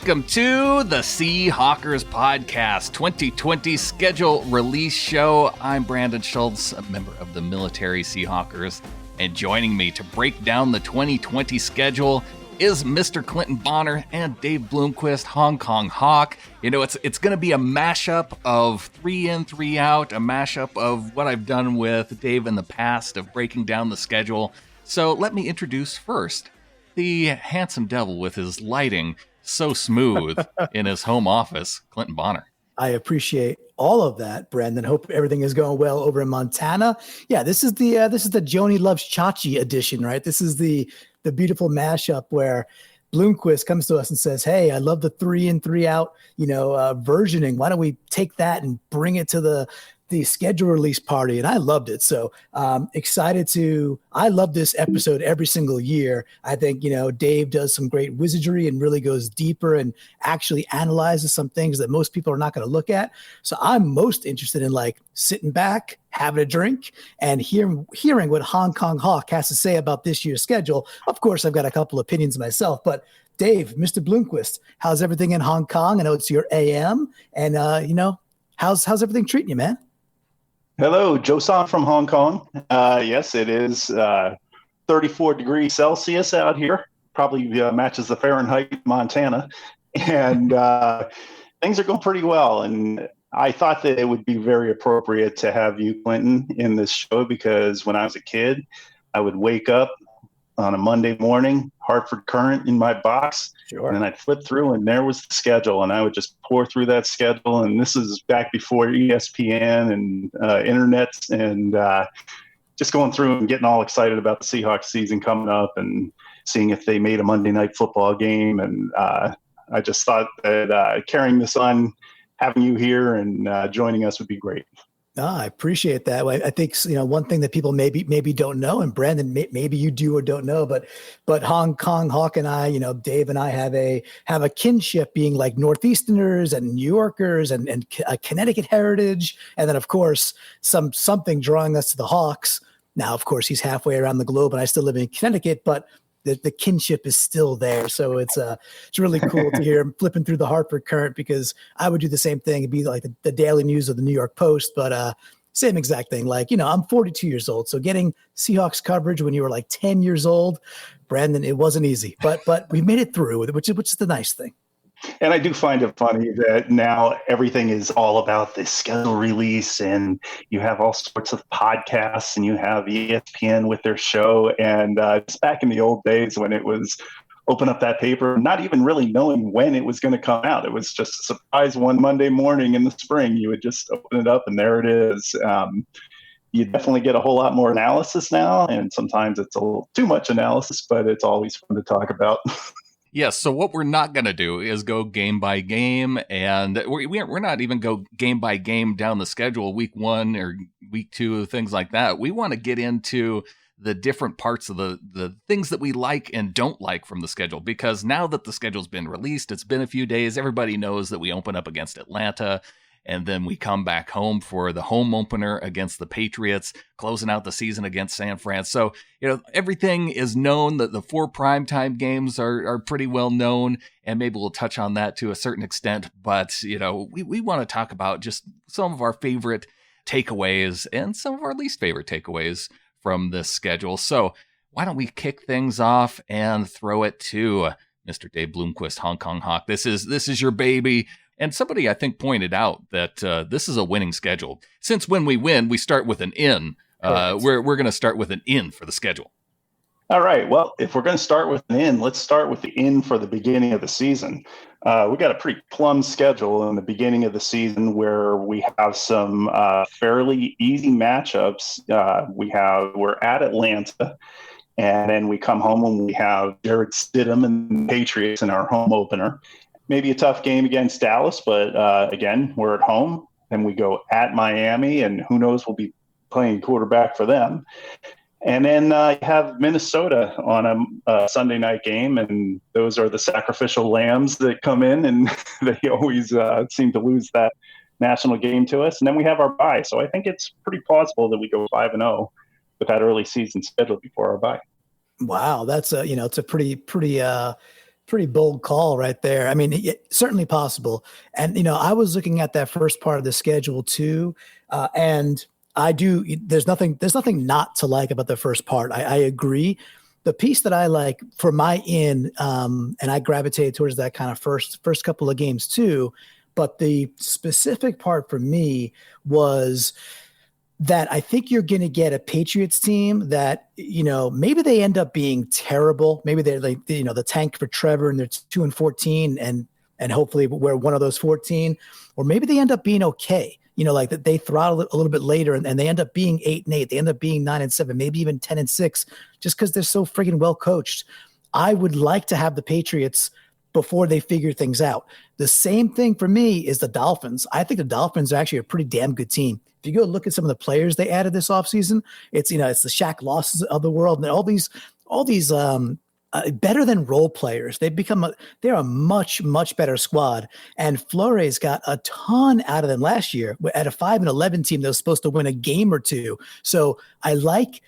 Welcome to the Seahawkers Podcast 2020 Schedule Release Show. I'm Brandon Schultz, a member of the Military Seahawkers, and joining me to break down the 2020 schedule is Mr. Clinton Bonner and Dave Bloomquist, Hong Kong Hawk. You know, it's going to be a mashup of 3 in, 3 out, a mashup of what I've done with Dave in the past of breaking down the schedule. So let me introduce first the handsome devil with his lighting so smooth in his home office, Clinton Bonner. I appreciate all of that, Brandon. Hope everything is going well over in Montana. Yeah, this is the Joni Loves Chachi edition, right? This is the beautiful mashup where Bloomquist comes to us and says, "Hey, I love the 3 in, 3 out, versioning. Why don't we take that and bring it to the schedule release party?" And I loved it. So I love this episode every single year. I think, Dave does some great wizardry and really goes deeper and actually analyzes some things that most people are not going to look at. So I'm most interested in sitting back, having a drink, and hearing what Hong Kong Hawk has to say about this year's schedule. Of course, I've got a couple opinions myself, but Dave, Mr. Bloomquist, how's everything in Hong Kong? I know it's your AM, and how's everything treating you, man? Hello, Joseon from Hong Kong. Yes, it is 34 degrees Celsius out here. Probably matches the Fahrenheit in Montana. And things are going pretty well. And I thought that it would be very appropriate to have you, Clinton, in this show because when I was a kid, I would wake up on a Monday morning, Hartford Current in my box, Sure. And then I'd flip through and there was the schedule and I would just pour through that schedule. And this is back before ESPN and internet and just going through and getting all excited about the Seahawks season coming up and seeing if they made a Monday night football game. And I just thought that carrying this on, having you here and joining us would be great. I appreciate that. I think, one thing that people maybe don't know, and Brandon, maybe you do or don't know, but Hong Kong Hawk and I, Dave and I have a kinship being like Northeasterners and New Yorkers and a Connecticut heritage. And then of course, something drawing us to the Hawks. Now, of course, he's halfway around the globe and I still live in Connecticut, but the kinship is still there. So it's really cool to hear him flipping through the Hartford Current because I would do the same thing. It'd be like the daily news of the New York Post, but same exact thing. I'm 42 years old. So getting Seahawks coverage when you were 10 years old, Brandon, it wasn't easy, but we made it through, which is the nice thing. And I do find it funny that now everything is all about the schedule release and you have all sorts of podcasts and you have ESPN with their show. And it's back in the old days when it was open up that paper, not even really knowing when it was going to come out. It was just a surprise one Monday morning in the spring. You would just open it up and there it is. You definitely get a whole lot more analysis now. And sometimes it's a little too much analysis, but it's always fun to talk about. Yes, so what we're not going to do is go game by game, and we're not even go game by game down the schedule, week 1 or week 2, things like that. We want to get into the different parts of the things that we like and don't like from the schedule, because now that the schedule's been released, it's been a few days, everybody knows that we open up against Atlanta, and then we come back home for the home opener against the Patriots, closing out the season against San Fran. So, everything is known. That the 4 primetime games are pretty well known, and maybe we'll touch on that to a certain extent. But, we want to talk about just some of our favorite takeaways and some of our least favorite takeaways from this schedule. So why don't we kick things off and throw it to Mr. Dave Bloomquist, Hong Kong Hawk. This is your baby. And somebody, I think, pointed out that this is a winning schedule. Since when we win, we start with an in. We're going to start with an in for the schedule. All right. Well, if we're going to start with an in, let's start with the in for the beginning of the season. We got a pretty plum schedule in the beginning of the season where we have some fairly easy matchups. We're at Atlanta, and then we come home and we have Jared Stidham and the Patriots in our home opener. Maybe a tough game against Dallas, but again, we're at home. Then we go at Miami, and who knows, we'll be playing quarterback for them. And then you have Minnesota on a Sunday night game, and those are the sacrificial lambs that come in, and they always seem to lose that national game to us. And then we have our bye. So I think it's pretty plausible that we go 5-0 with that early season schedule before our bye. Wow, that's it's a pretty Pretty bold call right there. I mean, certainly possible. And, I was looking at that first part of the schedule too. And there's nothing not to like about the first part. I agree. The piece that I like for my and I gravitated towards that kind of first couple of games too. But the specific part for me was that I think you're going to get a Patriots team that, maybe they end up being terrible. Maybe they're like, the tank for Trevor and they're 2-14 and hopefully we're one of those 14, or maybe they end up being okay. Like that they throttle it a little bit later and they end up being 8-8. They end up being 9-7, maybe even 10-6, just because they're so friggin' well coached. I would like to have the Patriots before they figure things out. The same thing for me is the Dolphins. I think the Dolphins are actually a pretty damn good team. If you go look at some of the players they added this offseason, it's the Shaq Losses of the world and all these better than role players. They're a much, much better squad. And Flores got a ton out of them last year at a 5-11 team that was supposed to win a game or two. So I like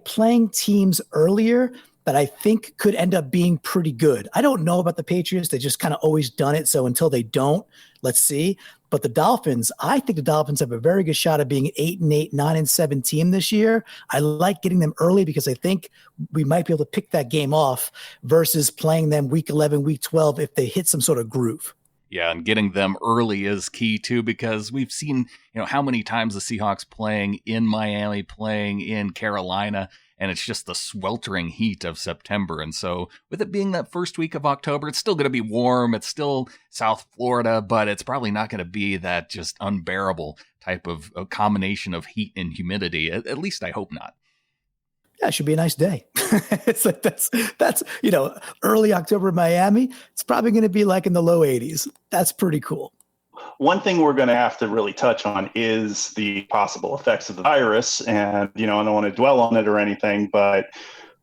playing teams earlier that I think could end up being pretty good. I don't know about the Patriots. They just kind of always done it. So until they don't, let's see. But the Dolphins, I think the Dolphins have a very good shot of being 8-8, 9-7 team this year. I like getting them early because I think we might be able to pick that game off versus playing them week 11, week 12 if they hit some sort of groove. Yeah, and getting them early is key too, because we've seen, how many times the Seahawks playing in Miami, playing in Carolina, and it's just the sweltering heat of September. And so with it being that first week of October, it's still going to be warm. It's still South Florida, but it's probably not going to be that just unbearable type of a combination of heat and humidity. At least I hope not. Yeah, it should be a nice day. It's like that's early October in Miami. It's probably going to be like in the low 80s. That's pretty cool. One thing we're going to have to really touch on is the possible effects of the virus. And, I don't want to dwell on it or anything, but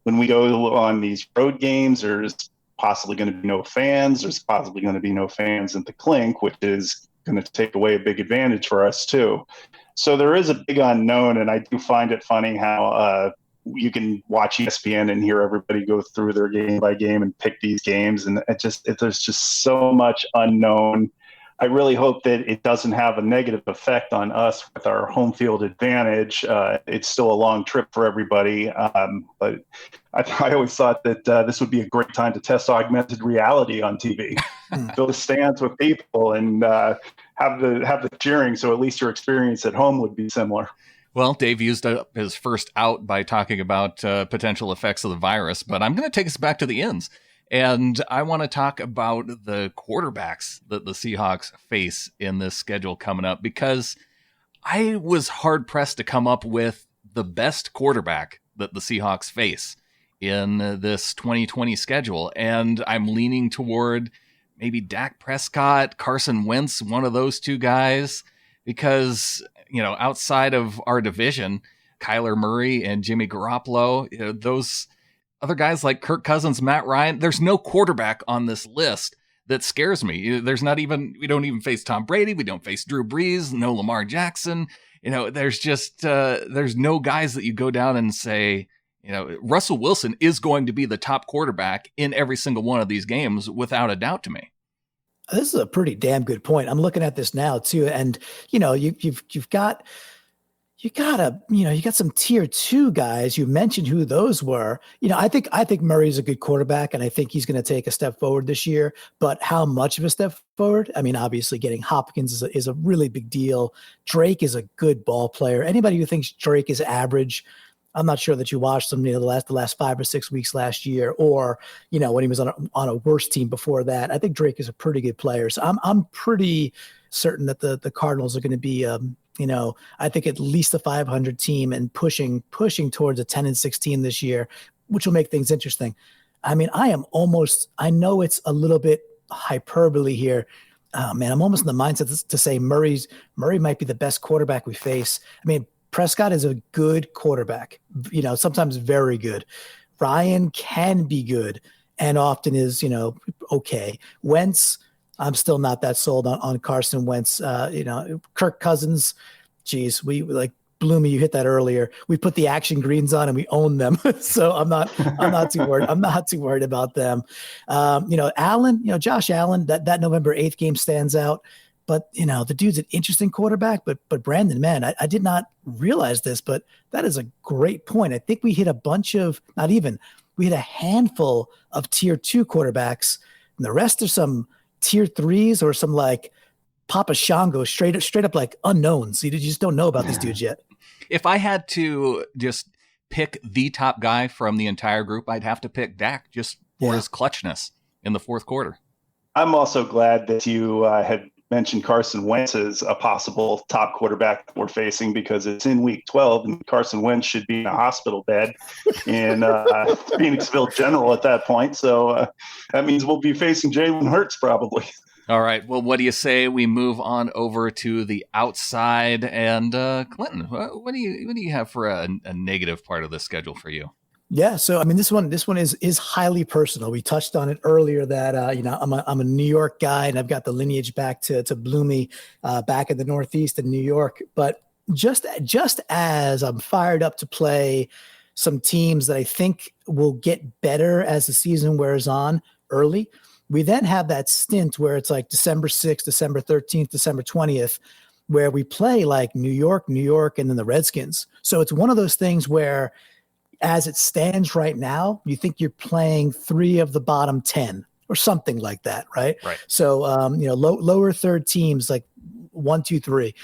when we go on these road games, there's possibly going to be no fans. There's possibly going to be no fans at the Clink, which is going to take away a big advantage for us too. So there is a big unknown. And I do find it funny how, you can watch ESPN and hear everybody go through their game by game and pick these games. And there's just so much unknown. I really hope that it doesn't have a negative effect on us with our home field advantage. It's still a long trip for everybody. But I always thought that this would be a great time to test augmented reality on TV. Fill the stands with people and have the cheering. So at least your experience at home would be similar. Well, Dave used up his first out by talking about potential effects of the virus, but I'm going to take us back to the ends. And I want to talk about the quarterbacks that the Seahawks face in this schedule coming up, because I was hard-pressed to come up with the best quarterback that the Seahawks face in this 2020 schedule. And I'm leaning toward maybe Dak Prescott, Carson Wentz, one of those two guys, because outside of our division, Kyler Murray and Jimmy Garoppolo, those other guys like Kirk Cousins, Matt Ryan, there's no quarterback on this list that scares me. We don't even face Tom Brady. We don't face Drew Brees, no Lamar Jackson. There's no guys that you go down and say, Russell Wilson is going to be the top quarterback in every single one of these games without a doubt to me. This is a pretty damn good point. I'm looking at this now too. And, you've got some tier 2 guys. You mentioned who those were. I think Murray's a good quarterback and I think he's going to take a step forward this year, but how much of a step forward? I mean, obviously getting Hopkins is a really big deal. Drake is a good ball player. Anybody who thinks Drake is average, I'm not sure that you watched him the last 5 or 6 weeks last year, or when he was on a worse team before that. I think Drake is a pretty good player. So I'm pretty certain that the Cardinals are going to be I think at least a 500 team and pushing towards a 10-6 team this year, which will make things interesting. I mean, I know it's a little bit hyperbole here. I'm almost in the mindset to say Murray might be the best quarterback we face. I mean, Prescott is a good quarterback, sometimes very good. Ryan can be good and often is, okay. Wentz, I'm still not that sold on Carson Wentz. Kirk Cousins, geez, we like Bloomy, you hit that earlier. We put the action greens on and we own them. So I'm not too worried. I'm not too worried about them. Allen, Josh Allen, that November 8th game stands out. But, the dude's an interesting quarterback. But Brandon, man, I did not realize this, but that is a great point. I think we hit we hit a handful of tier 2 quarterbacks, and the rest are some tier 3s or some like Papa Shango, straight up like unknowns. You just don't know about this dude yet. If I had to just pick the top guy from the entire group, I'd have to pick Dak just for his clutchness in the fourth quarter. I'm also glad that you had mentioned Carson Wentz as a possible top quarterback that we're facing, because it's in week 12 and Carson Wentz should be in a hospital bed in Phoenixville General at that point. So that means we'll be facing Jalen Hurts probably. All right. Well, what do you say we move on over to the outside? And Clinton, what do you have for a negative part of the schedule for you? Yeah, so this one is highly personal. We touched on it earlier that I'm a New York guy, and I've got the lineage back to Bloomy back in the Northeast in New York. But just as I'm fired up to play some teams that I think will get better as the season wears on early, we then have that stint where it's like December 6th, December 13th, December 20th, where we play like New York, and then the Redskins. So it's one of those things where, as it stands right now, you think you're playing 3 of the bottom 10 or something like that, right? Right. So, lower third teams like 1, 2, 3.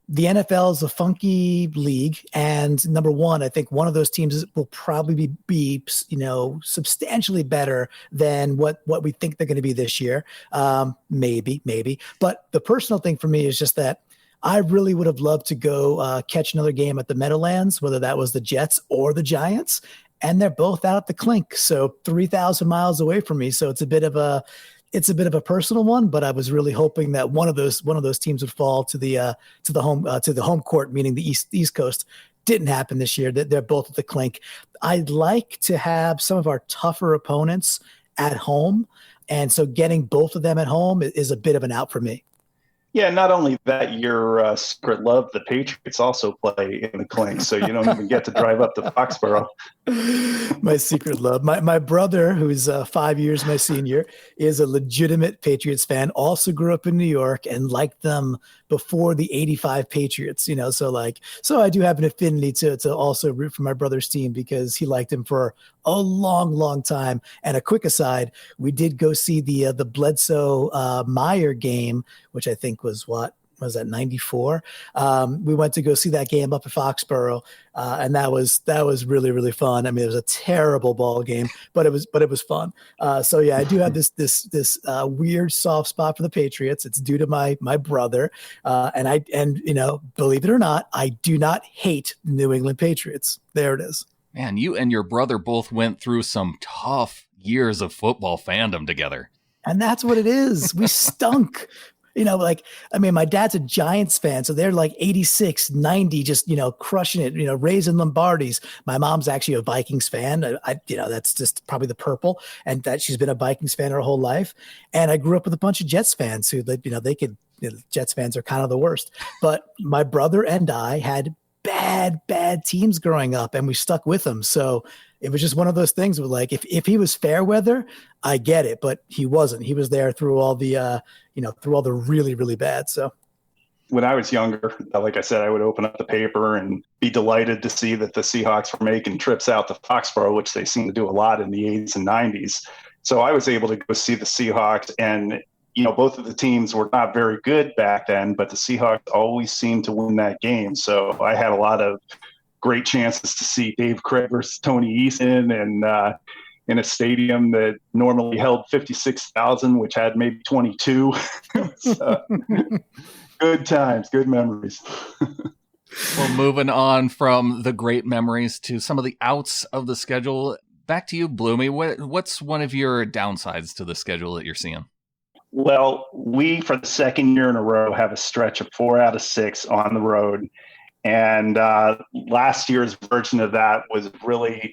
The NFL is a funky league, and number one, I think one of those teams will probably be substantially better than what we think they're going to be this year. Maybe. But the personal thing for me is just that I really would have loved to go catch another game at the Meadowlands, whether that was the Jets or the Giants, and they're both out at the Clink, so 3,000 miles away from me. So it's a bit of a personal one, but I was really hoping that one of those teams would fall to the home court, meaning the East Coast. Didn't happen this year. They're both at the Clink. I'd like to have some of our tougher opponents at home, and so getting both of them at home is a bit of an out for me. Yeah, not only that, your secret love, the Patriots, also play in the Clink, so you don't even get to drive up to Foxborough. My secret love. My brother, who's 5 years my senior, is a legitimate Patriots fan, also grew up in New York and liked them before the 85 Patriots, so I do have an affinity to also root for my brother's team because he liked him for a long, long time. And a quick aside, we did go see the Bledsoe Meyer game, which I think was 94. We went to go see that game up at Foxborough, and that was really, really fun. It was a terrible ball game, but it was fun. So yeah, I do have this weird soft spot for the Patriots. It's due to my brother, and believe it or not, I do not hate New England Patriots. There it is. Man, you and your brother both went through some tough years of football fandom together. And that's what it is. We stunk. My dad's a Giants fan, so they're like 86, 90, just, crushing it, raising Lombardis. My mom's actually a Vikings fan. That's just probably the purple, and that she's been a Vikings fan her whole life. And I grew up with a bunch of Jets fans who, Jets fans are kind of the worst. But my brother and I had bad teams growing up, and we stuck with them. So it was just one of those things where, like, if he was fair weather, I get it, but he wasn't. He was there through all the really, really bad. So when I was younger, like I said, I would open up the paper and be delighted to see that the Seahawks were making trips out to Foxborough, which they seem to do a lot in the 80s and 90s. So I was able to go see the Seahawks, and both of the teams were not very good back then, but the Seahawks always seemed to win that game. So I had a lot of great chances to see Dave Craig versus Tony Eason, and in a stadium that normally held 56,000, which had maybe 22. So, good times, good memories. Well, moving on from the great memories to some of the outs of the schedule, back to you, Bloomy. What's one of your downsides to the schedule that you're seeing? Well, we, for the second year in a row, have a stretch of 4 out of 6 on the road. And last year's version of that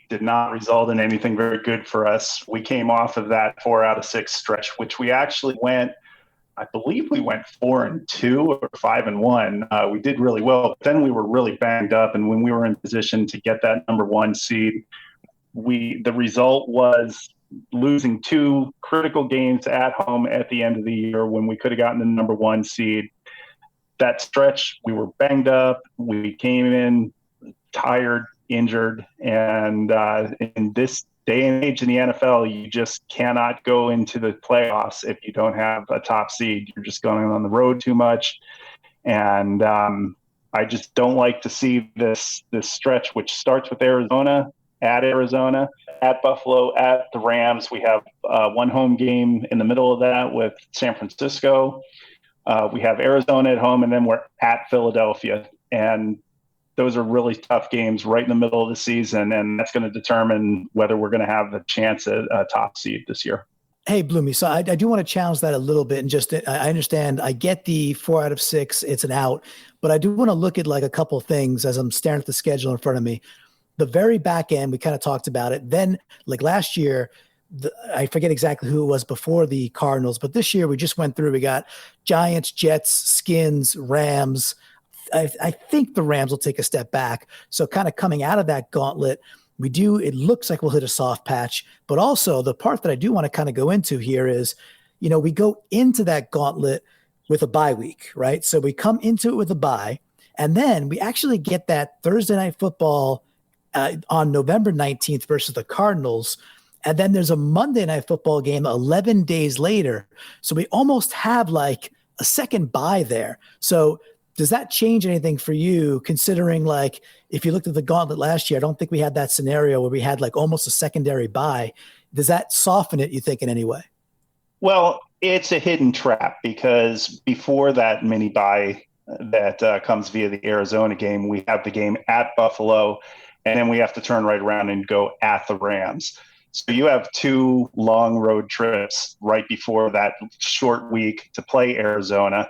did not result in anything very good for us. We came off of that 4 out of 6 stretch, which we actually went I believe we went 4-2 or 5-1. We did really well. But then we were really banged up, and when we were in position to get that number one seed, the result was losing two critical games at home at the end of the year when we could have gotten the number one seed. That stretch, we were banged up. We came in tired, injured, and in this day and age in the NFL, you just cannot go into the playoffs if you don't have a top seed. You're just going on the road too much, and I just don't like to see this stretch, which starts with Arizona, at Buffalo, at the Rams. We have one home game in the middle of that with San Francisco. We have Arizona at home, and then we're at Philadelphia. And those are really tough games right in the middle of the season, and that's going to determine whether we're going to have a chance at a top seed this year. Hey, Bloomy, so I do want to challenge that a little bit. And just, I understand, I get the 4 out of 6, it's an out, but I do want to look at like a couple of things as I'm staring at the schedule in front of me. The very back end, we kind of talked about it. Then, like last year, I forget exactly who it was before the Cardinals, but this year we just went through. We got Giants, Jets, Skins, Rams. I think the Rams will take a step back. So kind of coming out of that gauntlet, it looks like we'll hit a soft patch. But also the part that I do want to kind of go into here is, we go into that gauntlet with a bye week, right? So we come into it with a bye, and then we actually get that Thursday night football on November 19th versus the Cardinals. And then there's a Monday night football game 11 days later. So we almost have like a second bye there. So does that change anything for you, considering like if you looked at the gauntlet last year, I don't think we had that scenario where we had like almost a secondary bye. Does that soften it, you think, in any way? Well, it's a hidden trap because before that mini bye that comes via the Arizona game, we have the game at Buffalo, and then we have to turn right around and go at the Rams. So you have two long road trips right before that short week to play Arizona.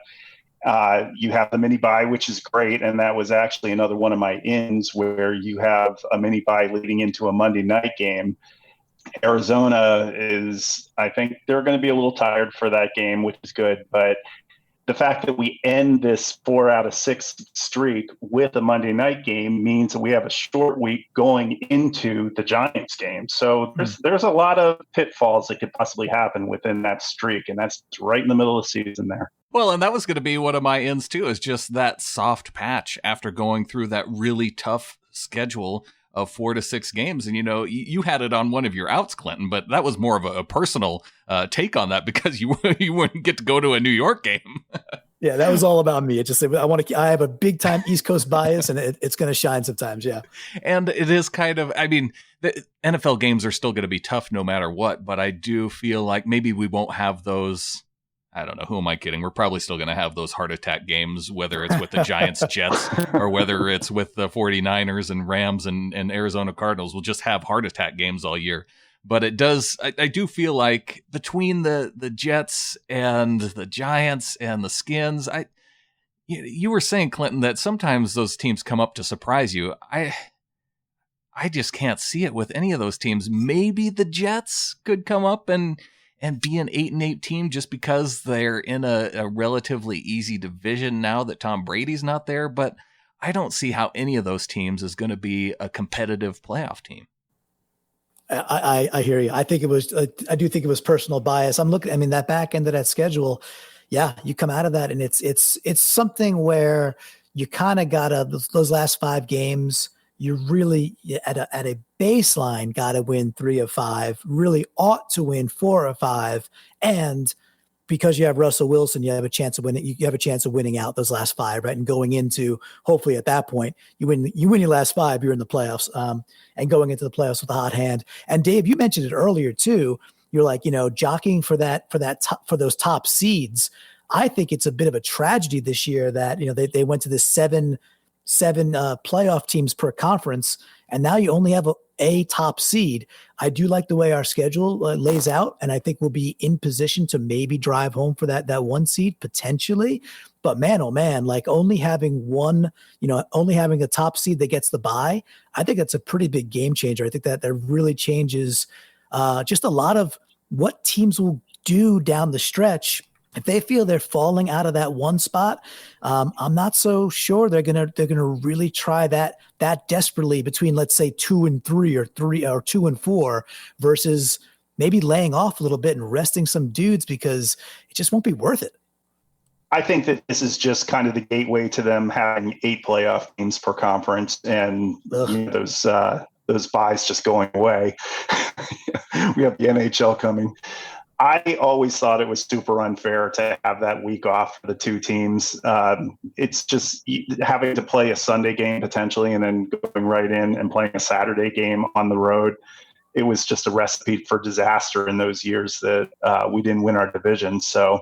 You have the mini bye, which is great. And that was actually another one of my ins where you have a mini bye leading into a Monday night game. Arizona I think they're going to be a little tired for that game, which is good. But the fact that we end this 4 out of 6 streak with a Monday night game means that we have a short week going into the Giants game. So there's a lot of pitfalls that could possibly happen within that streak. And that's right in the middle of the season there. Well, and that was going to be one of my ends too, is just that soft patch after going through that really tough schedule of 4 to 6 games. And, you had it on one of your outs, Clinton, but that was more of a personal take on that because you wouldn't get to go to a New York game. Yeah, that was all about me. It just, I have a big time East Coast bias, and it's going to shine sometimes. Yeah. And it is kind of, the NFL games are still going to be tough no matter what, but I do feel like maybe we won't have those. I don't know. Who am I kidding? We're probably still going to have those heart attack games, whether it's with the Giants, Jets, or whether it's with the 49ers and Rams and Arizona Cardinals. We'll just have heart attack games all year. But it does, I do feel like between the Jets and the Giants and the Skins, you were saying, Clinton, that sometimes those teams come up to surprise you. I just can't see it with any of those teams. Maybe the Jets could come up and be an 8-8 team just because they're in a relatively easy division now that Tom Brady's not there. But I don't see how any of those teams is going to be a competitive playoff team. I hear you. I do think it was personal bias. I'm looking, that back end of that schedule. Yeah. You come out of that and it's something where you kind of gotta, those last 5 games, you really at a baseline got to win 3 of 5, really ought to win 4 of 5. And because you have Russell Wilson, you have a chance of winning. You have a chance of winning out those last 5, right? And going into, hopefully at that point, you win your last 5, you're in the playoffs, and going into the playoffs with a hot hand. And Dave, you mentioned it earlier too. You're like, jockeying for those top seeds. I think it's a bit of a tragedy this year that, they went to this seven playoff teams per conference, and now you only have a top seed. I do like the way our schedule lays out, and I think we'll be in position to maybe drive home for that 1 seed potentially. But man, oh man, like only having a top seed that gets the bye, I think that's a pretty big game changer. I think that really changes just a lot of what teams will do down the stretch. if they feel they're falling out of that one spot, I'm not so sure they're gonna really try that desperately between, let's say, 2-3 or 2-4 versus maybe laying off a little bit and resting some dudes, because it just won't be worth it. I think that this is just kind of the gateway to them having 8 playoff games per conference, and those buys just going away. We have the NHL coming. I always thought it was super unfair to have that week off for the two teams. It's just having to play a Sunday game potentially and then going right in and playing a Saturday game on the road. It was just a recipe for disaster in those years that we didn't win our division. So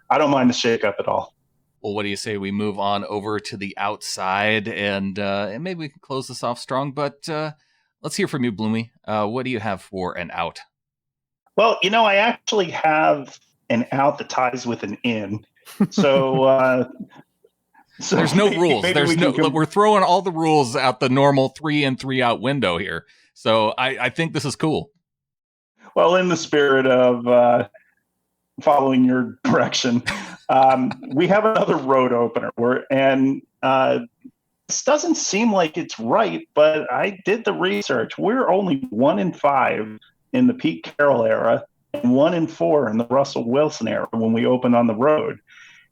I don't mind the shakeup at all. Well, what do you say we move on over to the outside, and maybe we can close this off strong, but let's hear from you, Bloomy. What do you have for an out? Well, I actually have an out that ties with an in. So, there's no rules. We're throwing all the rules out the normal 3-in-3 out window here. So I think this is cool. Well, in the spirit of following your direction, we have another road opener. This doesn't seem like it's right, but I did the research. We're only 1-5 in the Pete Carroll era and 1-4 in the Russell Wilson era when we opened on the road.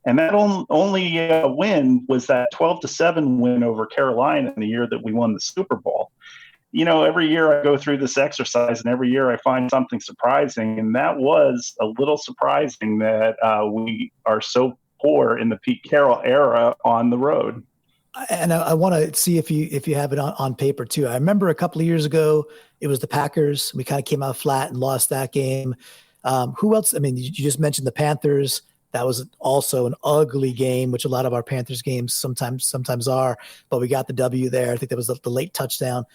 And that only win was that 12-7 win over Carolina in the year that we won the Super Bowl. Every year I go through this exercise, and every year I find something surprising. And that was a little surprising that we are so poor in the Pete Carroll era on the road. And I want to see if you have it on paper too. I remember a couple of years ago, it was the Packers. We kind of came out flat and lost that game. Who else? I mean, you just mentioned the Panthers. That was also an ugly game, which a lot of our Panthers games sometimes are. But we got the W there. I think that was the late touchdown.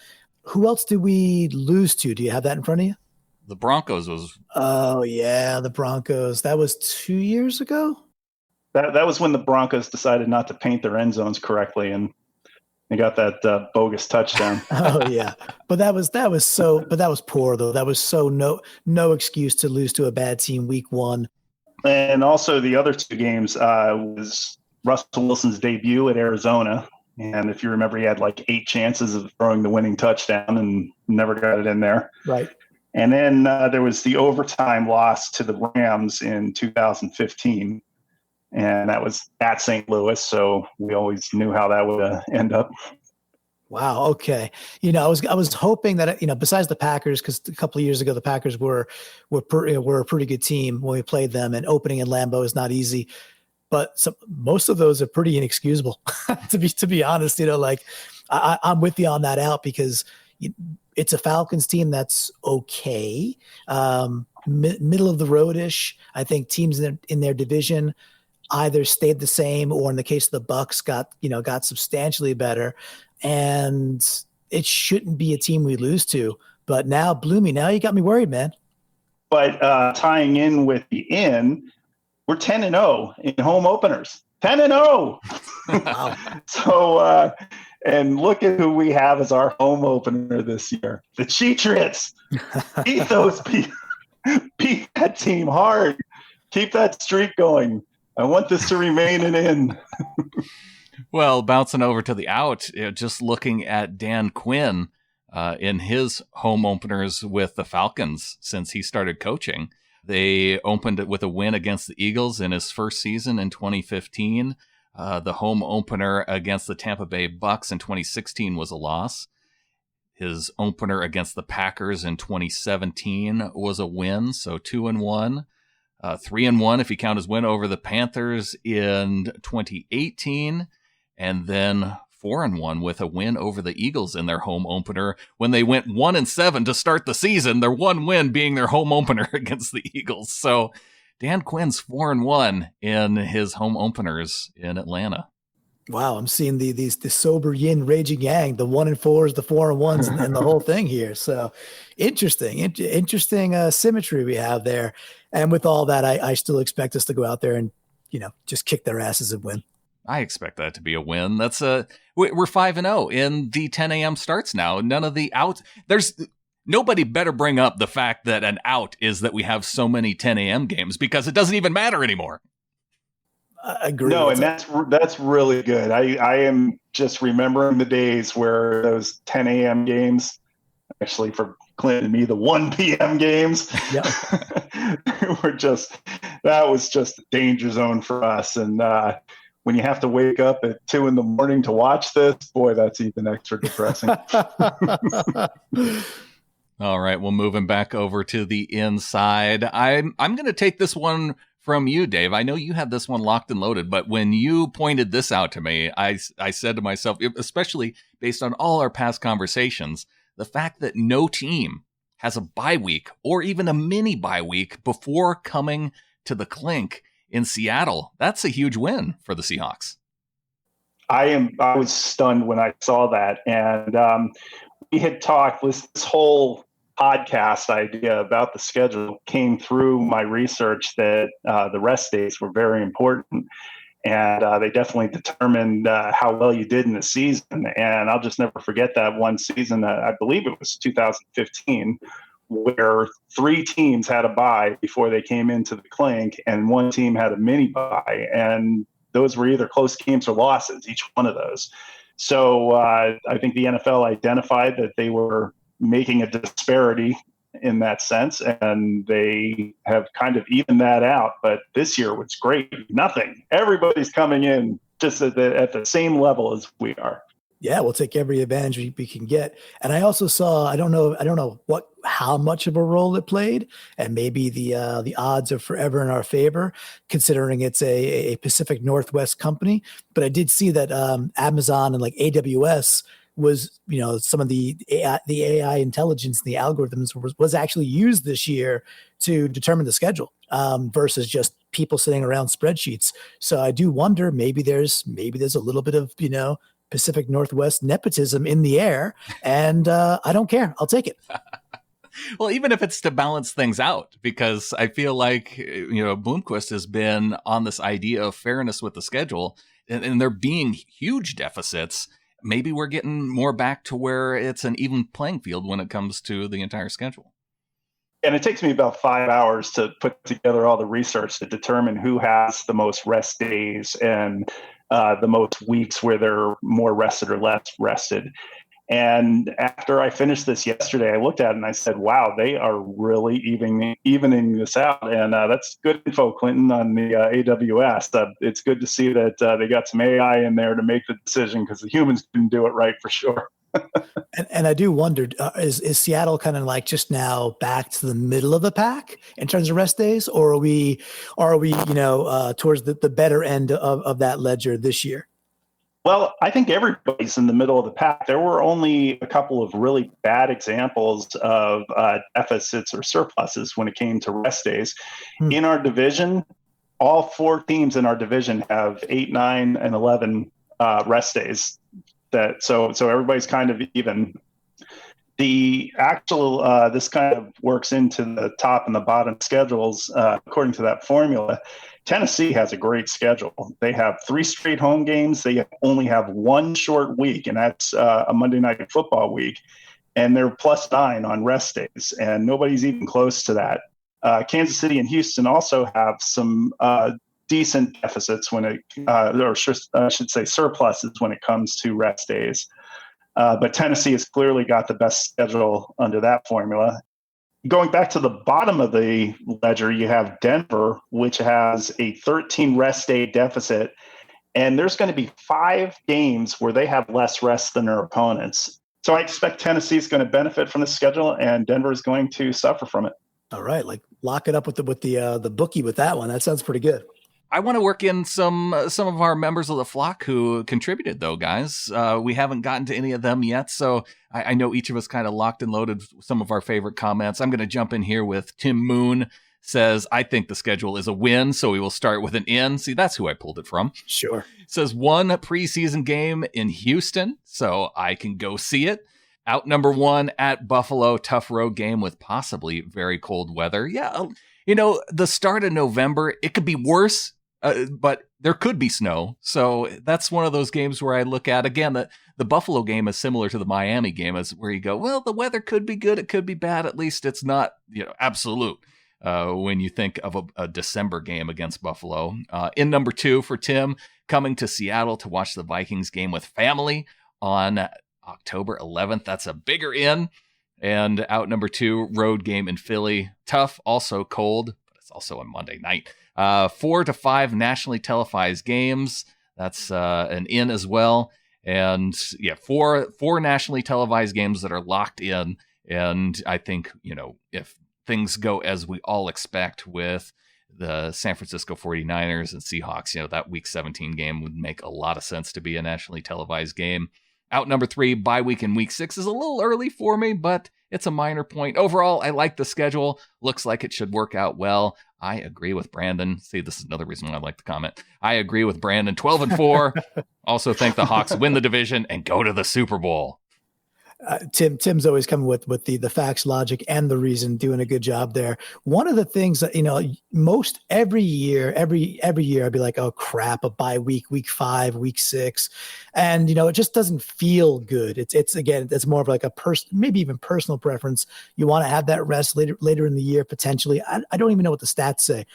Who else did we lose to? Do you have that in front of you? The Broncos was. Oh yeah, the Broncos. That was 2 years ago. That was when the Broncos decided not to paint their end zones correctly, and they got that bogus touchdown. Oh yeah, but that was poor though. That was so no excuse to lose to a bad team week 1. And also the other 2 games was Russell Wilson's debut at Arizona, and if you remember, he had like 8 chances of throwing the winning touchdown and never got it in there. Right. And then there was the overtime loss to the Rams in 2015. And that was at St. Louis, so we always knew how that would end up. Wow. Okay. I was hoping that besides the Packers, because a couple of years ago the Packers were a pretty good team when we played them, and opening in Lambeau is not easy. But most of those are pretty inexcusable, to be honest. I'm with you on that out, because it's a Falcons team that's okay, middle of the road-ish. I think teams in their division either stayed the same, or in the case of the Bucks got substantially better, and it shouldn't be a team we lose to. But now, Bloomy, now you got me worried, man. But tying in with the in, we're 10-0 in home openers. 10-0. Wow. So and look at who we have as our home opener this year. The Cheatriots. Beat those people. Beat that team hard. Keep that streak going. I want this to remain an in. Well, bouncing over to the out, just looking at Dan Quinn in his home openers with the Falcons since he started coaching. They opened it with a win against the Eagles in his first season in 2015. The home opener against the Tampa Bay Bucks in 2016 was a loss. His opener against the Packers in 2017 was a win, so 2-1. 3-1 if you count his win over the Panthers in 2018, and then 4-1 with a win over the Eagles in their home opener when they went 1-7 to start the season, their one win being their home opener against the Eagles. So Dan Quinn's 4-1 in his home openers in Atlanta. Wow, I'm seeing the sober yin raging yang, the 1-4s, the 4-1s, and the whole thing here. So interesting symmetry we have there. And with all that, I still expect us to go out there and just kick their asses and win. I expect that to be a win. We're 5-0 in the 10 a.m. starts now. None of the outs. Nobody better bring up the fact that an out is that we have so many 10 a.m. games, because it doesn't even matter anymore. I agree. No, and that's really good. I am just remembering the days where those 10 a.m. games, actually for Clint and me, the 1 p.m. games, Yep. that was just a danger zone for us. And when you have to wake up at 2 a.m. to watch this, boy, that's even extra depressing. All right, well, moving back over to the inside, I'm going to take this one from you, Dave. I know you had this one locked and loaded, but when you pointed this out to me, I said to myself, especially based on all our past conversations, the fact that no team has a bye week or even a mini bye week before coming to the Clink in Seattle, that's a huge win for the Seahawks. I was stunned when I saw that, and we had talked this whole podcast idea about the schedule came through my research that the rest days were very important, and they definitely determined how well you did in the season. And I'll just never forget that one season, I believe it was 2015, where 3 teams had a bye before they came into the Clink, and 1 team had a mini bye, and those were either close games or losses, each one of those. So I think the NFL identified that they were making a disparity in that sense, and they have kind of evened that out. But this year was great. Nothing. Everybody's coming in just at the same level as we are. Yeah, we'll take every advantage we can get. And I also saw, I don't know how much of a role it played, and maybe the odds are forever in our favor, considering it's a Pacific Northwest company. But I did see that Amazon and like AWS was, some of the AI intelligence, the algorithms was actually used this year to determine the schedule versus just people sitting around spreadsheets. So I do wonder, maybe there's a little bit of, Pacific Northwest nepotism in the air, and I don't care. I'll take it. Well, even if it's to balance things out, because I feel like, Bloomquist has been on this idea of fairness with the schedule, and there being huge deficits. Maybe we're getting more back to where it's an even playing field when it comes to the entire schedule. And it takes me about 5 hours to put together all the research to determine who has the most rest days and the most weeks where they're more rested or less rested. And after I finished this yesterday, I looked at it and I said, wow, they are really evening this out. And that's good info, Clinton, on the AWS. It's good to see that they got some AI in there to make the decision, because the humans didn't do it right for sure. And I do wonder, is Seattle kind of like just now back to the middle of the pack in terms of rest days, or are we towards the better end of that ledger this year? Well, I think everybody's in the middle of the pack. There were only a couple of really bad examples of deficits or surpluses when it came to rest days. In our division, all 4 teams in our division have 8, 9, and 11 rest days. So everybody's kind of even. The actual this kind of works into the top and the bottom schedules according to that formula. Tennessee has a great schedule. They have 3 straight home games. They only have 1 short week, and that's a Monday Night Football week. And they're +9 on rest days, and nobody's even close to that. Kansas City and Houston also have some decent deficits I should say surpluses when it comes to rest days. But Tennessee has clearly got the best schedule under that formula. Going back to the bottom of the ledger, you have Denver, which has a 13 rest day deficit. And there's going to be 5 games where they have less rest than their opponents. So I expect Tennessee is going to benefit from the schedule, and Denver is going to suffer from it. All right, like lock it up with the bookie with that one. That sounds pretty good. I want to work in some of our members of the flock who contributed, though, guys. We haven't gotten to any of them yet, so I know each of us kind of locked and loaded some of our favorite comments. I'm going to jump in here with Tim Moon. Says, I think the schedule is a win, so we will start with an N. See, that's who I pulled it from. Sure. Says 1 preseason game in Houston, so I can go see it. Out number 1 at Buffalo, tough road game with possibly very cold weather. Yeah, the start of November, it could be worse. But there could be snow. So that's one of those games where I look at, again, the Buffalo game is similar to the Miami game, is where you go, well, the weather could be good. It could be bad. At least it's not, absolute. when you think of a December game against Buffalo. In number 2 for Tim, coming to Seattle to watch the Vikings game with family on October 11th. That's a bigger in. And out number 2, road game in Philly. Tough, also cold, but it's also a Monday night. 4 to 5 nationally televised games. That's an in as well. And yeah, four nationally televised games that are locked in. And I think, if things go as we all expect with the San Francisco 49ers and Seahawks, that week 17 game would make a lot of sense to be a nationally televised game. Out number 3, bye week in week 6 is a little early for me, but it's a minor point. Overall, I like the schedule. Looks like it should work out well. I agree with Brandon. See, this is another reason why I like to comment. I agree with Brandon. 12-4. Also think the Hawks win the division and go to the Super Bowl. Tim's always coming with the facts, logic, and the reason, doing a good job there. One of the things that, most every year, I'd be like, oh crap, a bye week, week 5, week 6. And, it just doesn't feel good. It's more of like maybe even personal preference. You want to have that rest later in the year, potentially. I don't even know what the stats say.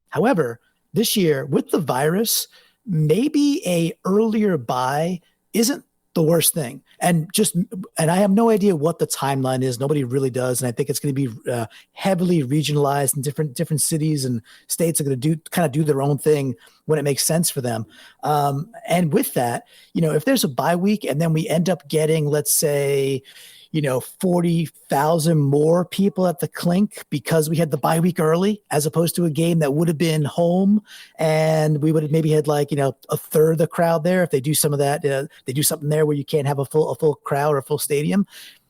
However, this year with the virus, maybe a earlier bye isn't the worst thing. And I have no idea what the timeline is. Nobody really does. And I think it's going to be heavily regionalized, and different cities and states are going to do their own thing when it makes sense for them. And with that, if there's a bye week and then we end up getting, let's say, 40,000 more people at the Clink because we had the bye week early, as opposed to a game that would have been home, and we would have maybe had a third of the crowd there. If they do some of that, they do something there where you can't have a full crowd or a full stadium.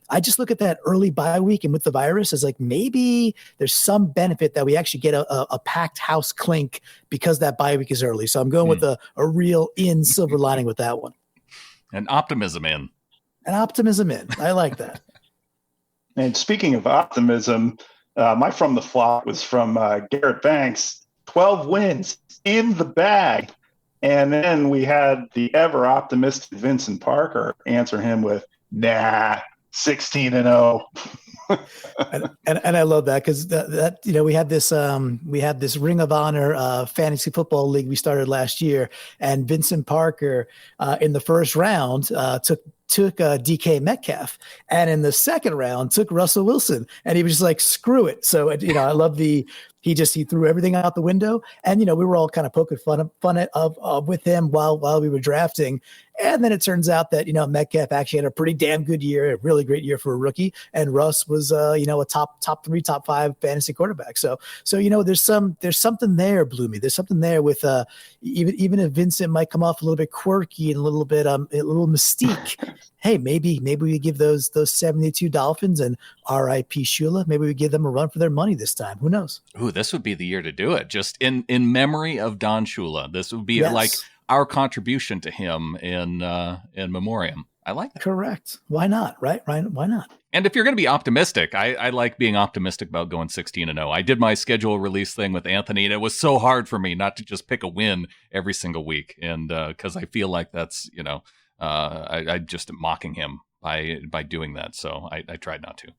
I just look at that early bye week and with the virus as maybe there's some benefit that we actually get a packed house Clink because that bye week is early. So I'm going with a real silver lining with that one. And optimism in. And optimism in. I like that. And speaking of optimism, my From the Flock was from Garrett Banks. 12 wins in the bag. And then we had the ever optimistic Vincent Parker answer him with, nah, 16-0. and I love that, because that we had this Ring of Honor fantasy football league we started last year, and Vincent Parker in the first round took DK Metcalf, and in the second round took Russell Wilson, and he was just like, screw it. So I love he threw everything out the window, and we were all kind of poking fun with him while we were drafting. And then it turns out that Metcalf actually had a pretty damn good year, a really great year for a rookie, and Russ was a top 3, top 5 fantasy quarterback. So there's something there, Bloomy. There's something there with even if Vincent might come off a little bit quirky and a little mystique. Hey, maybe we give those 72 Dolphins and R.I.P. Shula. Maybe we give them a run for their money this time. Who knows? Ooh, this would be the year to do it. Just in memory of Don Shula. This would be like our contribution to him in memoriam. I like that. Correct. Why not? Right? Why not? And if you're going to be optimistic, I like being optimistic about going 16-0. I did my schedule release thing with Anthony, and it was so hard for me not to just pick a win every single week. And because I feel like that's, I just am mocking him by doing that. So I tried not to.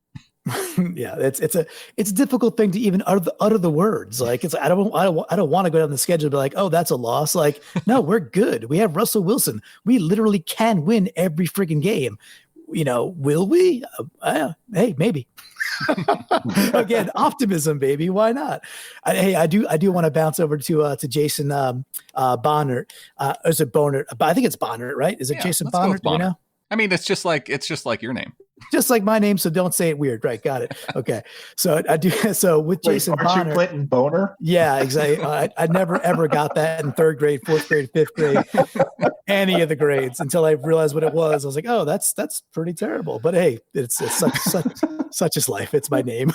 Yeah, it's a difficult thing to even utter the words. Like I don't want to go down the schedule and be like, oh, that's a loss. Like, no, we're good. We have Russell Wilson. We literally can win every freaking game. Will we? Hey, maybe. Again, optimism, baby. Why not? I do want to bounce over to Jason Bonnert. Is it Bonnert? I think it's Bonnert, right? Is it Jason Bonnert? Do you know? I mean, it's just like your name. Just like my name, so don't say it weird. Right, got it. Okay. So I do. So with Jason Bonner, Clinton Boner. Yeah, exactly. I never ever got that in 3rd grade, 4th grade, 5th grade, any of the grades, until I realized what it was. I was like, oh, that's pretty terrible. But hey, it's such is life. It's my name.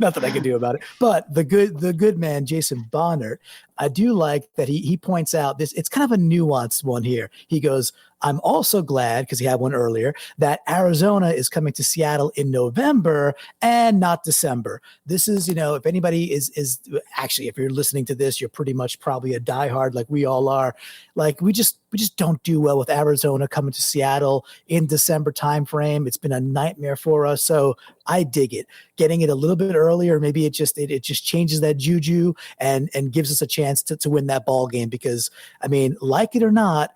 Nothing I can do about it. But the good man, Jason Bonner, I do like that he points out this. It's kind of a nuanced one here. He goes, I'm also glad, because he had one earlier, that Arizona is coming to Seattle in November and not December. This is, if anybody is actually, if you're listening to this, you're pretty much probably a diehard like we all are. Like we just we just don't do well with Arizona coming to Seattle in December timeframe. It's been a nightmare for us. So I dig it. Getting it a little bit earlier, maybe it just changes that juju and gives us a chance to win that ball game. Because I mean, like it or not,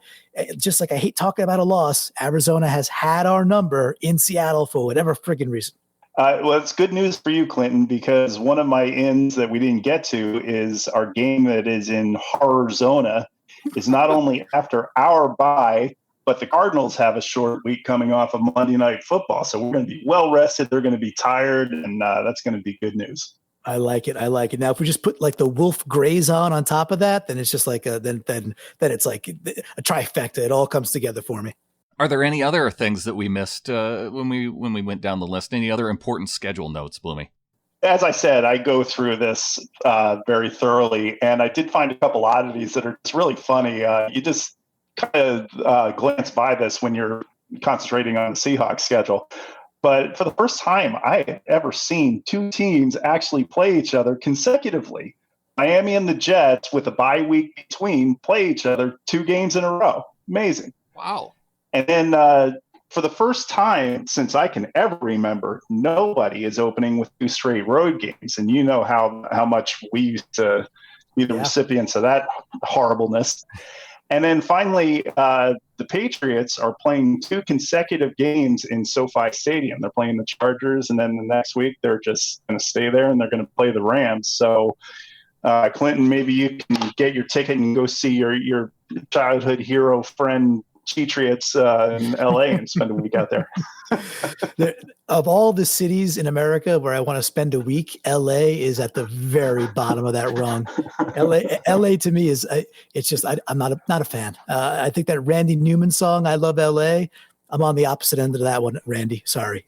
just like I hate talking about a loss, Arizona has had our number in Seattle for whatever friggin' reason. Well, it's good news for you, Clinton, because one of my ins that we didn't get to is our game that is in Horrorzona is not only after our bye, but the Cardinals have a short week coming off of Monday Night Football. So we're going to be well rested. They're going to be tired, and that's going to be good news. I like it. Now, if we just put like the Wolf Grays on top of that, then it's just like then it's like a trifecta. It all comes together for me. Are there any other things that we missed when we went down the list? Any other important schedule notes, Bloomy? As I said, I go through this very thoroughly, and I did find a couple oddities that are just really funny. You just kind of glance by this when you're concentrating on the Seahawks schedule. But for the first time I have ever seen two teams actually play each other consecutively. Miami and the Jets, with a bye week between, play each other 2 games in a row. Amazing. Wow. And then for the first time since I can ever remember, nobody is opening with 2 straight road games. And you know how much we used to be the recipients of that horribleness. And then finally, the Patriots are playing 2 consecutive games in SoFi Stadium. They're playing the Chargers, and then the next week they're just going to stay there and they're going to play the Rams. So, Clinton, maybe you can get your ticket and go see your childhood hero friend Patriots in LA and spend a week out there. Of all the cities in America where I want to spend a week, LA is at the very bottom of that rung. LA to me is it's just I'm not a fan. I think that Randy Newman song, I Love LA, I'm on the opposite end of that one, Randy. Sorry.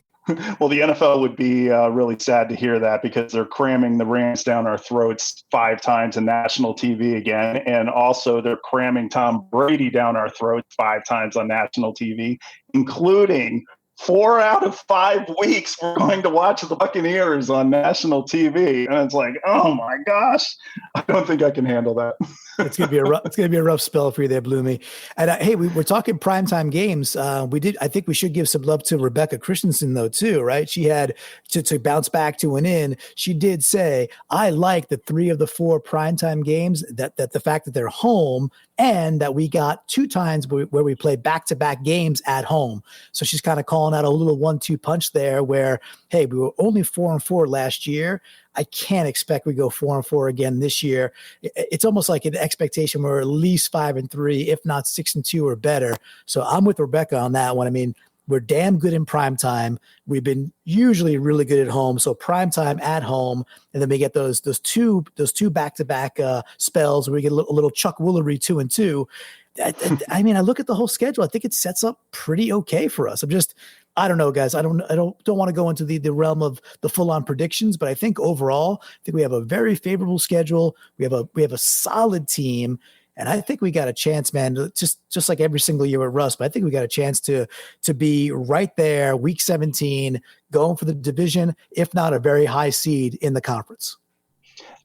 Well, the NFL would be really sad to hear that, because they're cramming the Rams down our throats 5 times in national TV again. And also they're cramming Tom Brady down our throats 5 times on national TV, including 4 out of 5 weeks we're going to watch the Buccaneers on national TV. And it's like, oh my gosh, I don't think I can handle that. It's gonna be a rough spell for you there, Bloomy. And hey, we're talking primetime games. I think we should give some love to Rebecca Christensen though too, right? She had to bounce back to an in. She did say, I like the 3 of the 4 primetime games, that the fact that they're home, and that we got 2 times where we played back-to-back games at home. So she's kind of calling out a little 1-2 punch there where, hey, we were only 4-4 last year. I can't expect we go 4-4 again this year. It's almost like an expectation we're at least 5-3, if not 6-2 or better. So I'm with Rebecca on that one. I mean, we're damn good in prime time. We've been usually really good at home. So prime time at home, and then we get those two back-to-back spells where we get a little Chuck Woolery 2-2. I mean, I look at the whole schedule. I think it sets up pretty okay for us. I don't know, guys. I don't want to go into the realm of the full-on predictions, but I think overall, I think we have a very favorable schedule. We have a solid team, and I think we got a chance, man. Just like every single year with Russ, but I think we got a chance to be right there, week 17, going for the division, if not a very high seed in the conference.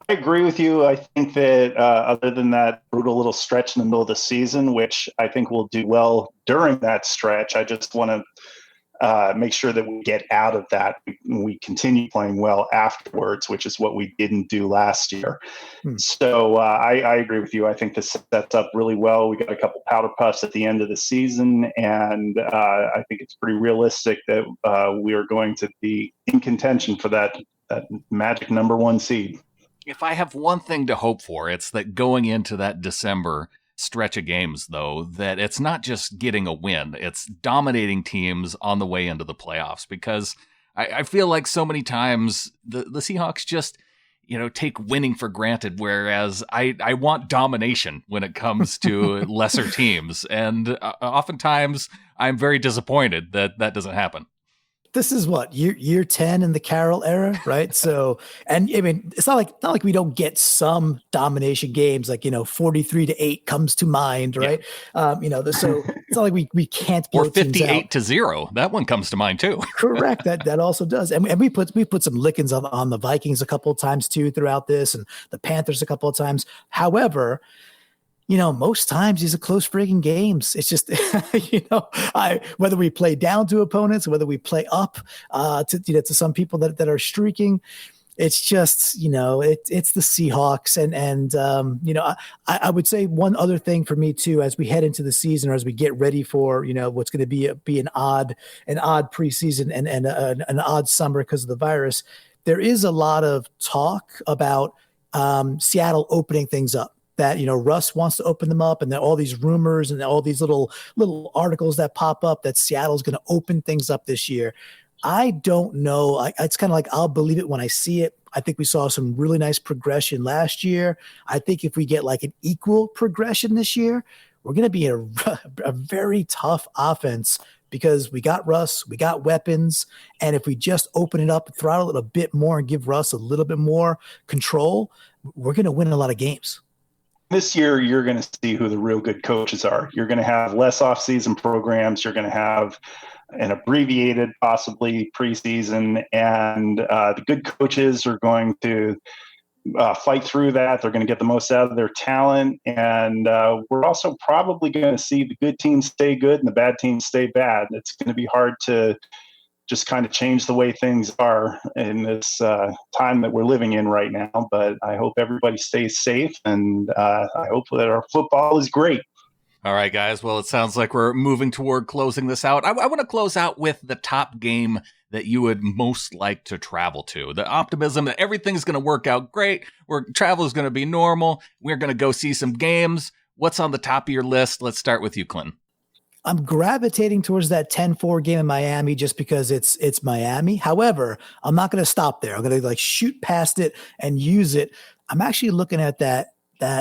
I agree with you. I think that other than that brutal little stretch in the middle of the season, which I think we'll do well during that stretch, I just want to make sure that we get out of that. We continue playing well afterwards, which is what we didn't do last year. So I agree with you. I think this sets up really well. We got a couple powder puffs at the end of the season, and I think it's pretty realistic that we are going to be in contention for that magic number 1 seed. If I have one thing to hope for, it's that going into that December stretch of games, though, that it's not just getting a win, it's dominating teams on the way into the playoffs. Because I feel like so many times the Seahawks just, take winning for granted, whereas I want domination when it comes to lesser teams. And oftentimes I'm very disappointed that doesn't happen. This is what year 10 in the Carroll era, right? So, and I mean, it's not like we don't get some domination games, like 43-8 comes to mind, right? Yeah. So it's not like we can't blow or 58-0. That one comes to mind too. Correct. That also does, and we put some lickings on the Vikings a couple of times too throughout this, and the Panthers a couple of times. However, Most times these are close friggin' games. It's just, whether we play down to opponents, whether we play up to some people that are streaking, it's just, it's the Seahawks. I would say one other thing for me too, as we head into the season or as we get ready for, what's going to be an odd preseason and an odd summer because of the virus, there is a lot of talk about Seattle opening things up. That Russ wants to open them up, and then all these rumors and all these little articles that pop up that Seattle's going to open things up this year. I don't know. It's kind of like I'll believe it when I see it. I think we saw some really nice progression last year. I think if we get like an equal progression this year, we're going to be a very tough offense because we got Russ, we got weapons, and if we just open it up, throttle it a bit more, and give Russ a little bit more control, we're going to win a lot of games. This year, you're going to see who the real good coaches are. You're going to have less offseason programs. You're going to have an abbreviated, possibly preseason, and the good coaches are going to fight through that. They're going to get the most out of their talent, and we're also probably going to see the good teams stay good and the bad teams stay bad. It's going to be hard to just kind of change the way things are in this time that we're living in right now. But I hope everybody stays safe, and I hope that our football is great. All right, guys. Well, it sounds like we're moving toward closing this out. I want to close out with the top game that you would most like to travel to. The optimism that everything's going to work out great. Travel is going to be normal. We're going to go see some games. What's on the top of your list? Let's start with you, Clint. I'm gravitating towards that 10-4 game in Miami just because it's Miami. However, I'm not going to stop there. I'm going to shoot past it and use it. I'm actually looking at that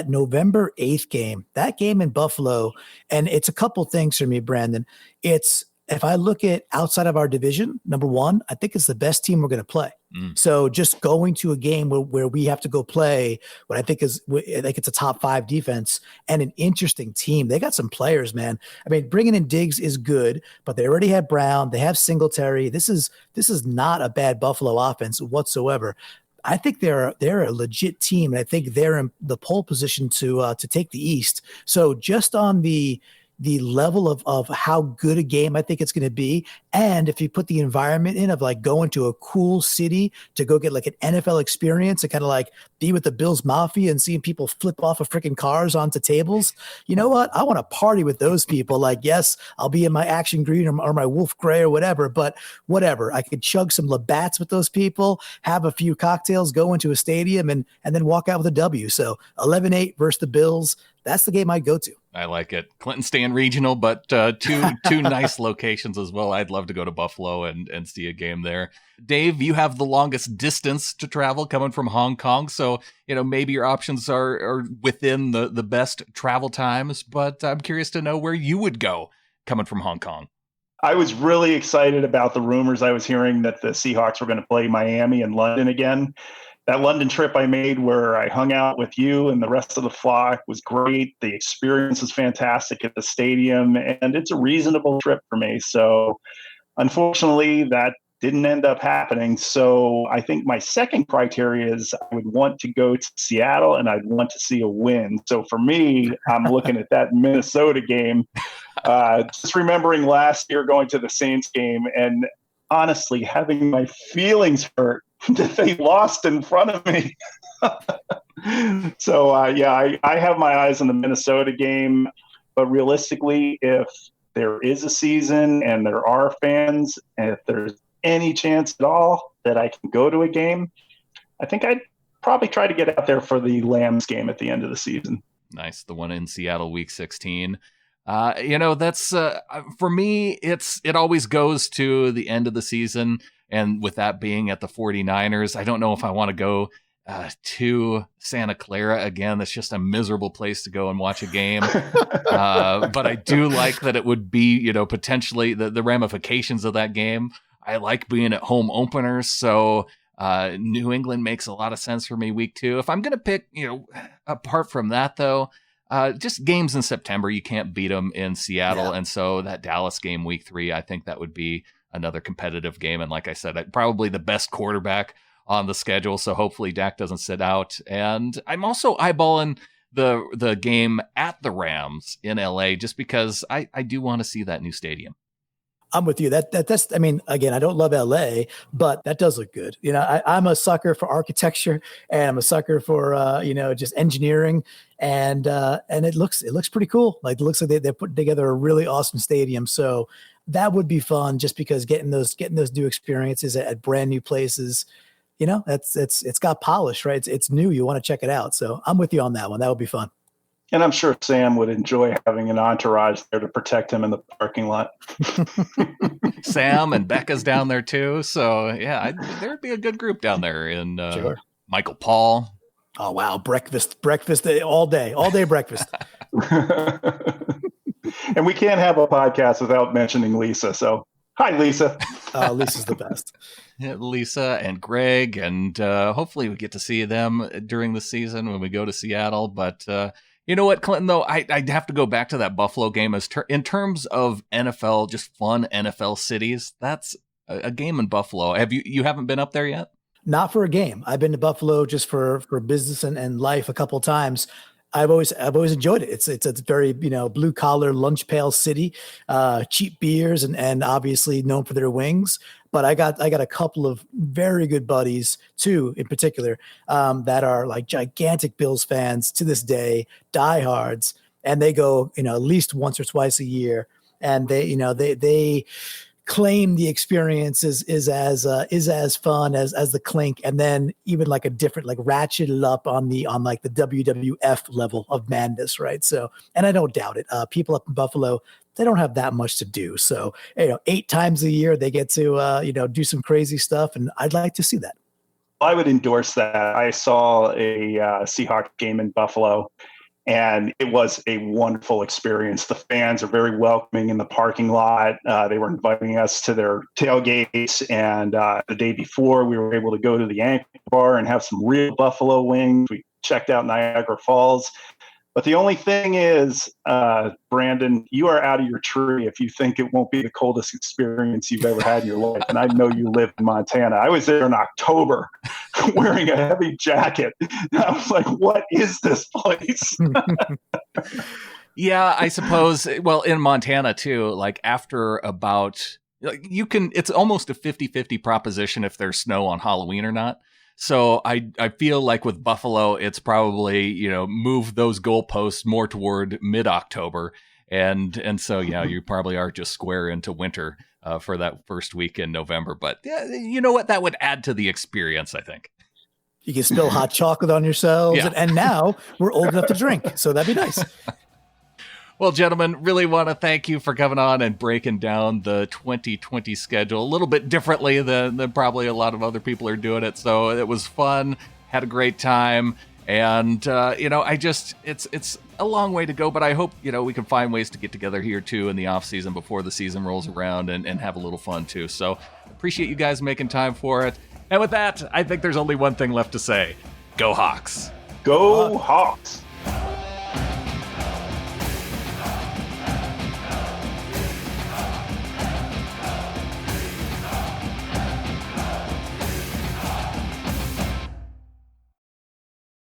November 8th game, that game in Buffalo. And it's a couple things for me, Brandon. If I look at outside of our division, number one, I think it's the best team we're going to play. So just going to a game where we have to go play what I think it's a top 5 defense and an interesting team. They got some players, man. I mean, bringing in Diggs is good, but they already have Brown. They have Singletary. This is not a bad Buffalo offense whatsoever. I think they're a legit team, and I think they're in the pole position to take the East. So just on the level of how good a game I think it's going to be. And if you put the environment in of going to a cool city to go get an NFL experience and kind of be with the Bills Mafia and seeing people flip off of freaking cars onto tables, you know what? I want to party with those people. Yes, I'll be in my action green or my wolf gray or whatever, but whatever. I could chug some Labatt's with those people, have a few cocktails, go into a stadium and then walk out with a W. So 11-8 versus the Bills. That's the game I'd go to. I like it. Clinton staying regional, but two nice locations as well. I'd love to go to Buffalo and see a game there. Dave, you have the longest distance to travel coming from Hong Kong. So, maybe your options are within the best travel times, but I'm curious to know where you would go coming from Hong Kong. I was really excited about the rumors I was hearing that the Seahawks were going to play Miami and London again. That London trip I made where I hung out with you and the rest of the flock was great. The experience was fantastic at the stadium, and it's a reasonable trip for me. So unfortunately, that didn't end up happening. So I think my second criteria is I would want to go to Seattle and I'd want to see a win. So for me, I'm looking at that Minnesota game, just remembering last year going to the Saints game and honestly having my feelings hurt that they lost in front of me. So, I have my eyes on the Minnesota game. But realistically, if there is a season and there are fans, and if there's any chance at all that I can go to a game, I think I'd probably try to get out there for the Lambs game at the end of the season. Nice. The one in Seattle, week 16. That's for me, it always goes to the end of the season. And with that being at the 49ers, I don't know if I want to go to Santa Clara again. That's just a miserable place to go and watch a game. But I do like that it would be, potentially the ramifications of that game. I like being at home openers. So New England makes a lot of sense for me week 2. If I'm going to pick, apart from that, though, just games in September, you can't beat them in Seattle. Yeah. And so that Dallas game week 3, I think that would be another competitive game. And like I said, probably the best quarterback on the schedule. So hopefully Dak doesn't sit out. And I'm also eyeballing the game at the Rams in LA, just because I do want to see that new stadium. I'm with you. That's, I mean, again, I don't love LA, but that does look good. I'm a sucker for architecture, and I'm a sucker for, just engineering, and it looks pretty cool. Like, it looks like they're putting together a really awesome stadium. So that would be fun, just because getting those new experiences at brand new places, it's got polish, right? It's new. You want to check it out. So I'm with you on that one. That would be fun. And I'm sure Sam would enjoy having an entourage there to protect him in the parking lot. Sam and Becca's down there too. So yeah, there'd be a good group down there in Sure. Michael Paul. Oh, wow. Breakfast all day breakfast. And we can't have a podcast without mentioning Lisa. So hi, Lisa. Lisa's the best. Yeah, Lisa and Greg, and hopefully we get to see them during the season when we go to Seattle. But you know what, Clinton, though, I'd have to go back to that Buffalo game. In terms of NFL, just fun NFL cities, that's a game in Buffalo. You haven't been up there yet? Not for a game. I've been to Buffalo just for business and life a couple of times. I've always enjoyed it. It's a very, blue collar lunch pail city, cheap beers and obviously known for their wings. But I got a couple of very good buddies too, in particular, that are like gigantic Bills fans to this day, diehards, and they go, at least once or twice a year, and they claim the experience is as fun as the Clink, and then even like a different, like ratcheted up on the WWF level of madness, right? So, and I don't doubt it. People up in Buffalo, they don't have that much to do, so 8 times a year they get to do some crazy stuff, and I'd like to see that. I would endorse that. I saw a Seahawks game in Buffalo, and it was a wonderful experience. The fans are very welcoming in the parking lot. They were inviting us to their tailgates. And the day before, we were able to go to the Anchor Bar and have some real buffalo wings. We checked out Niagara Falls. But the only thing is, Brandon, you are out of your tree if you think it won't be the coldest experience you've ever had in your life. And I know you live in Montana. I was there in October wearing a heavy jacket. I was like, what is this place? Yeah, I suppose. Well, in Montana too, like after about, it's almost a 50-50 proposition if there's snow on Halloween or not. So I feel like with Buffalo, it's probably, move those goalposts more toward mid-October. And so, yeah, you probably are just square into winter for that first week in November. But yeah, you know what? That would add to the experience, I think. You can spill hot chocolate on yourselves. Yeah. And now we're old enough to drink. So that'd be nice. Well, gentlemen, really want to thank you for coming on and breaking down the 2020 schedule a little bit differently than probably a lot of other people are doing it. So it was fun, had a great time. And, it's a long way to go, but I hope, we can find ways to get together here too in the off season before the season rolls around and have a little fun too. So appreciate you guys making time for it. And with that, I think there's only one thing left to say. Go Hawks. Go Hawks.